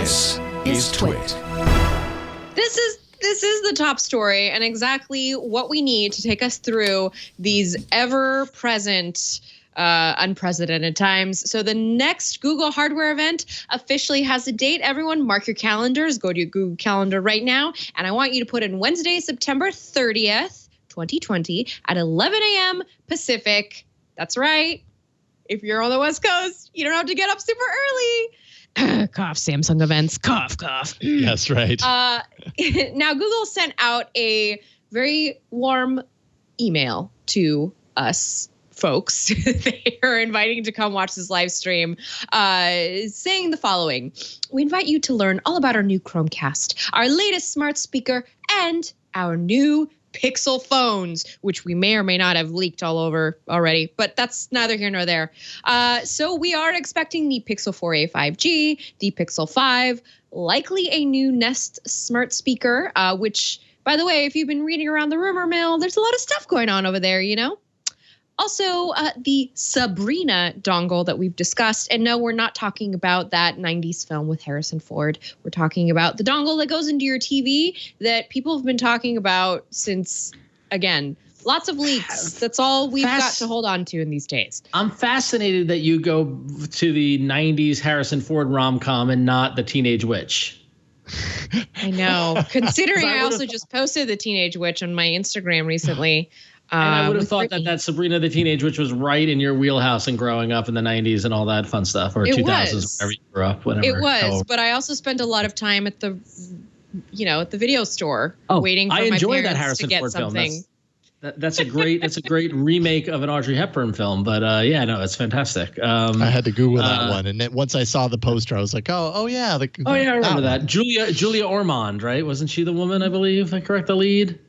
This is TWiT. This is the top story and exactly what we need to take us through these ever-present unprecedented times. So the next Google hardware event officially has a date. Everyone mark your calendars. Go to your Google Calendar right now. And I want you to put in Wednesday, September 30th, 2020 at 11 a.m. Pacific. That's right. If you're on the West Coast, you don't have to get up super early. Cough, Samsung events, cough. That's right. Now, Google sent out a very warm email to us folks they are inviting to come watch this live stream, saying the following. We invite you to learn all about our new Chromecast, our latest smart speaker, and our new Pixel phones, which we may or may not have leaked all over already, but that's neither here nor there. So we are expecting the Pixel 4a 5G, the Pixel 5, likely a new Nest smart speaker, which, by the way, if you've been reading around the rumor mill, there's a lot of stuff going on over there, you know? Also, the Sabrina dongle that we've discussed. And no, we're not talking about that 90s film with Harrison Ford. We're talking about the dongle that goes into your TV that people have been talking about since, again, lots of leaks. That's all we've got to hold on to in these days. I'm fascinated that you go to the 90s Harrison Ford rom-com and not the Teenage Witch. I know. Considering I also just posted the Teenage Witch on my Instagram recently. And I would have thought that Sabrina the Teenage Witch was right in your wheelhouse and growing up in the 90s and all that fun stuff, or 2000s, whenever you grew up, whatever. It was, but I also spent a lot of time at the video store waiting for my parents to get something. That's a great remake of an Audrey Hepburn film, but it's fantastic. I had to Google that one, and then once I saw the poster, I was like, oh yeah, I remember that. Julia Ormond, right? Wasn't she the woman? I believe I correct the lead.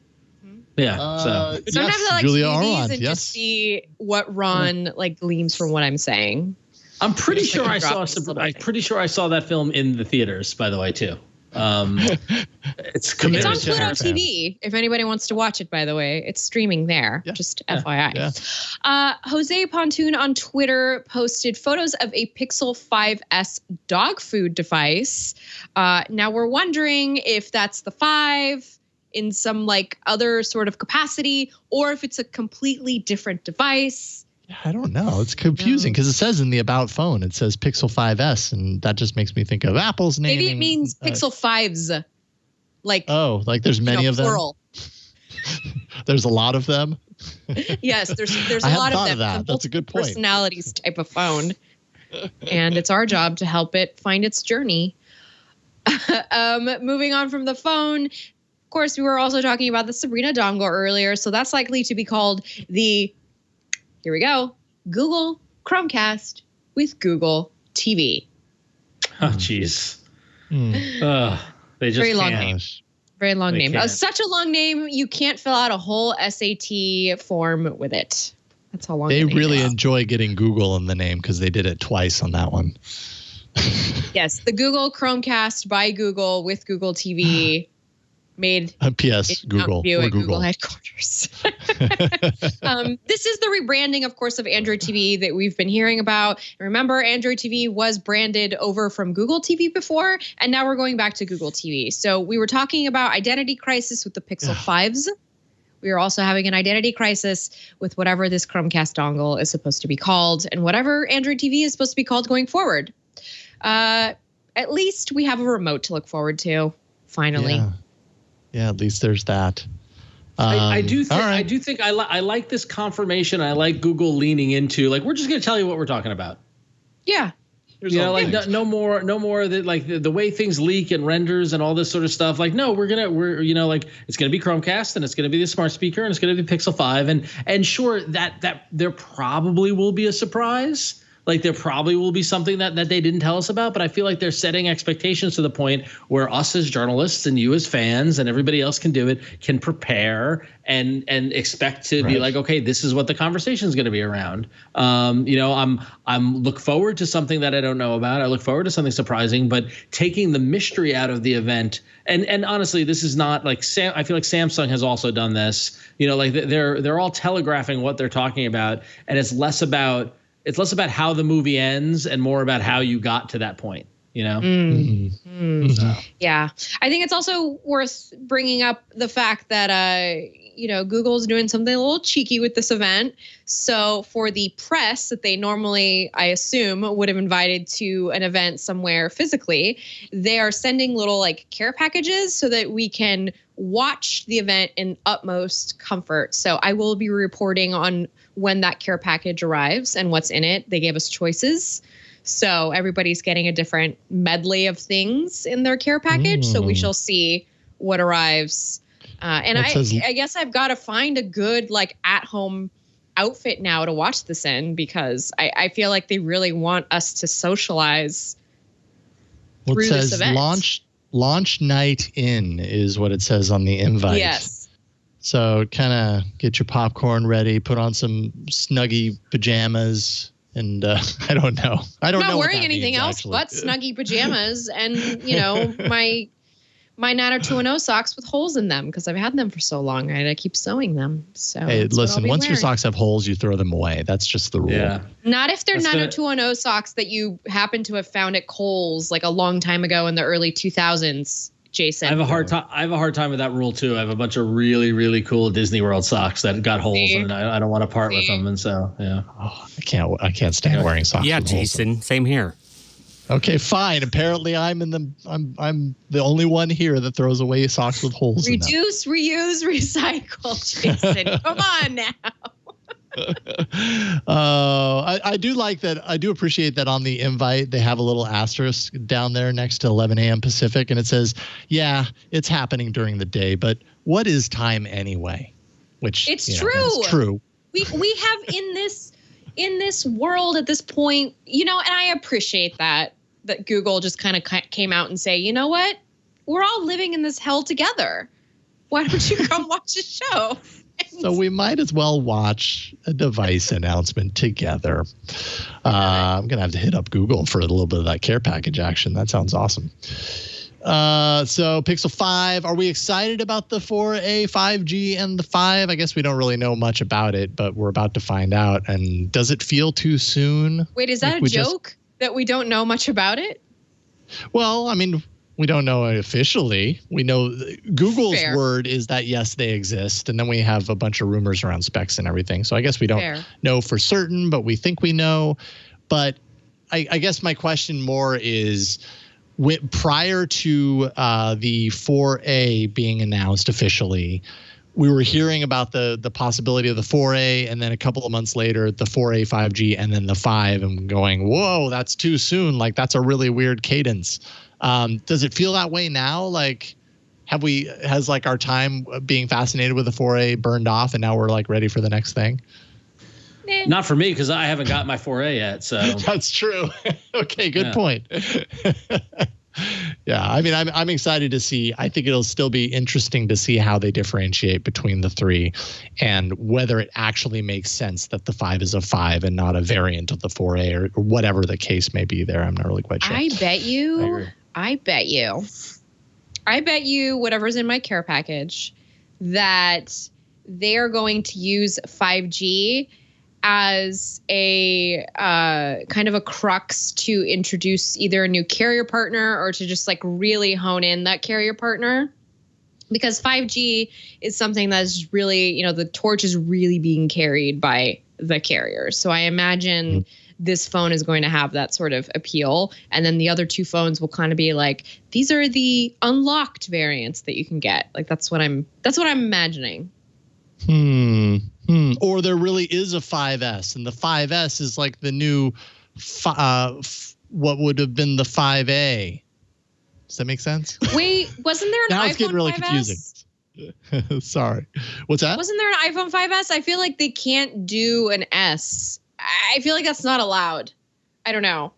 Yeah. Sometimes I like Julia Ormond, and just see what Ron gleams from what I'm saying. I'm pretty sure I saw that film in the theaters, by the way, too. It's on Pluto TV. If anybody wants to watch it, by the way, it's streaming there. Yeah. Just FYI. Yeah. Jose Pontoon on Twitter posted photos of a Pixel 5S dog food device. Now we're wondering if that's the 5 in some other sort of capacity, or if it's a completely different device. I don't know. It's confusing because it says in the About phone, it says Pixel 5S, and that just makes me think of Apple's name. Maybe it means Pixel 5s. There's many of them. Plural. There's a lot of them. Yes, there's a lot of them. That. That's a good point. Personalities type of phone, and it's our job to help it find its journey. Moving on from the phone. Of course, we were also talking about the Sabrina dongle earlier, so that's likely to be called the, here we go, Google Chromecast with Google TV. Oh, jeez. They just very long name. Very long name. Such a long name, you can't fill out a whole SAT form with it. That's how long they really enjoy getting Google in the name because they did it twice on that one. Yes, the Google Chromecast by Google with Google TV. Made PS Google or Google headquarters. This is the rebranding, of course, of Android TV that we've been hearing about. Remember, Android TV was branded over from Google TV before, and now we're going back to Google TV. So we were talking about identity crisis with the Pixel 5s. We are also having an identity crisis with whatever this Chromecast dongle is supposed to be called and whatever Android TV is supposed to be called going forward. At least we have a remote to look forward to, finally. Yeah, at least there's that. I do think I like this confirmation. I like Google leaning into we're just going to tell you what we're talking about. Yeah. No more that the way things leak and renders and all this sort of stuff. It's going to be Chromecast and it's going to be the smart speaker and it's going to be Pixel 5 and sure that there probably will be a surprise. There probably will be something that they didn't tell us about, but I feel like they're setting expectations to the point where us as journalists and you as fans and everybody else can do it, can prepare and expect to be okay, this is what the conversation is going to be around. I'm look forward to something that I don't know about. I look forward to something surprising, but taking the mystery out of the event. And honestly, this is not I feel like Samsung has also done this. They're all telegraphing what they're talking about, and it's less about how the movie ends and more about how you got to that point. So. Yeah. I think it's also worth bringing up the fact that, Google's doing something a little cheeky with this event. So for the press that they normally, I assume, would have invited to an event somewhere physically, they are sending little like care packages so that we can watch the event in utmost comfort. So I will be reporting on when that care package arrives and what's in it. They gave us choices. So everybody's getting a different medley of things in their care package. So we shall see what arrives. And I guess I've got to find a good like at-home outfit now to watch this in, because I feel like they really want us to socialize through this event. Launch night in is what it says on the invite. Yes. So kind of get your popcorn ready, put on some snuggy pajamas. And I don't know. I'm not wearing anything else but snuggy pajamas and, my 90210 socks with holes in them, because I've had them for so long. I keep sewing them. So hey, listen, once your socks have holes, you throw them away. That's just the rule. Yeah. Not if they're 90210 socks that you happen to have found at Kohl's like a long time ago in the early 2000s. Jason, I have a hard time with that rule too. I have a bunch of really, really cool Disney World socks that got holes, and I don't want to part with them. And so, yeah. Oh, I can't stand wearing socks. Yeah, Jason, same here. Okay, fine. Apparently, I'm the only one here that throws away socks with holes in them. Reduce, reuse, recycle, Jason. Come on now. I do like that. I do appreciate that on the invite they have a little asterisk down there next to 11 a.m. Pacific, and it says, "Yeah, it's happening during the day, but what is time anyway?" Which it's true. We have in this world at this point, and I appreciate that Google just kind of came out and say, you know what, we're all living in this hell together. Why don't you come watch a show? So we might as well watch a device announcement together. I'm going to have to hit up Google for a little bit of that care package action. That sounds awesome. So Pixel 5, are we excited about the 4A 5G and the 5? I guess we don't really know much about it, but we're about to find out. And does it feel too soon? Wait, is that a joke that we don't know much about it? Well, I mean, we don't know it officially. We know Google's word is that, yes, they exist. And then we have a bunch of rumors around specs and everything. So I guess we don't know for certain, but we think we know. But I guess my question more is, prior to the 4A being announced officially, we were hearing about the possibility of the 4A, and then a couple of months later, the 4A 5G, and then the 5, and going, whoa, that's too soon. Like, that's a really weird cadence. Does it feel that way now? Like, has like our time being fascinated with the 4A burned off, and now we're like ready for the next thing? Not for me, because I haven't got my 4A yet. So that's true. Okay, good point. Yeah, I mean, I'm excited to see. I think it'll still be interesting to see how they differentiate between the three, and whether it actually makes sense that the 5 is a 5 and not a variant of the 4A, or whatever the case may be there. I'm not really quite sure. I bet you whatever's in my care package, that they are going to use 5G as a kind of a crux to introduce either a new carrier partner or to just like really hone in that carrier partner. Because 5G is something that's really, the torch is really being carried by the carriers. So I imagine this phone is going to have that sort of appeal. And then the other two phones will kind of be like, these are the unlocked variants that you can get. Like, that's what I'm imagining. Or there really is a 5S, and the 5S is like the new what would have been the 5A. Does that make sense? Wait, wasn't there an now iPhone it's getting really 5S? Confusing. Sorry. What's that? Wasn't there an iPhone 5S? I feel like they can't do an S. I feel like that's not allowed. I don't know.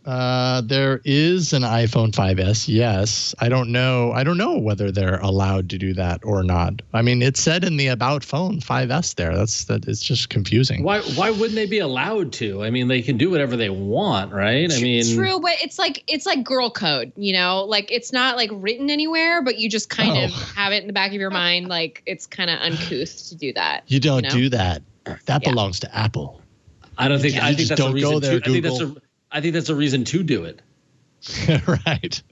There is an iPhone 5S. Yes. I don't know whether they're allowed to do that or not. I mean, it said in the About Phone 5S there. It's just confusing. Why wouldn't they be allowed to? I mean, they can do whatever they want, right? I mean, true, but it's like girl code, like it's not like written anywhere, but you just kind of have it in the back of your mind. Like, it's kind of uncouth to do that. You don't do that. That belongs to Apple. I don't think. I think that's a reason. I think that's a reason to do it. Right.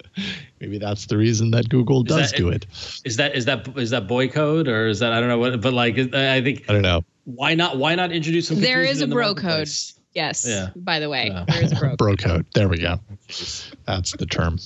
Maybe that's the reason that Google does do it. Is that boy code, or is that, I don't know what, but like I don't know. Why not introduce some? There is a bro code. Yes. Yeah. By the way, there is a bro code. Bro code. There we go. That's the term.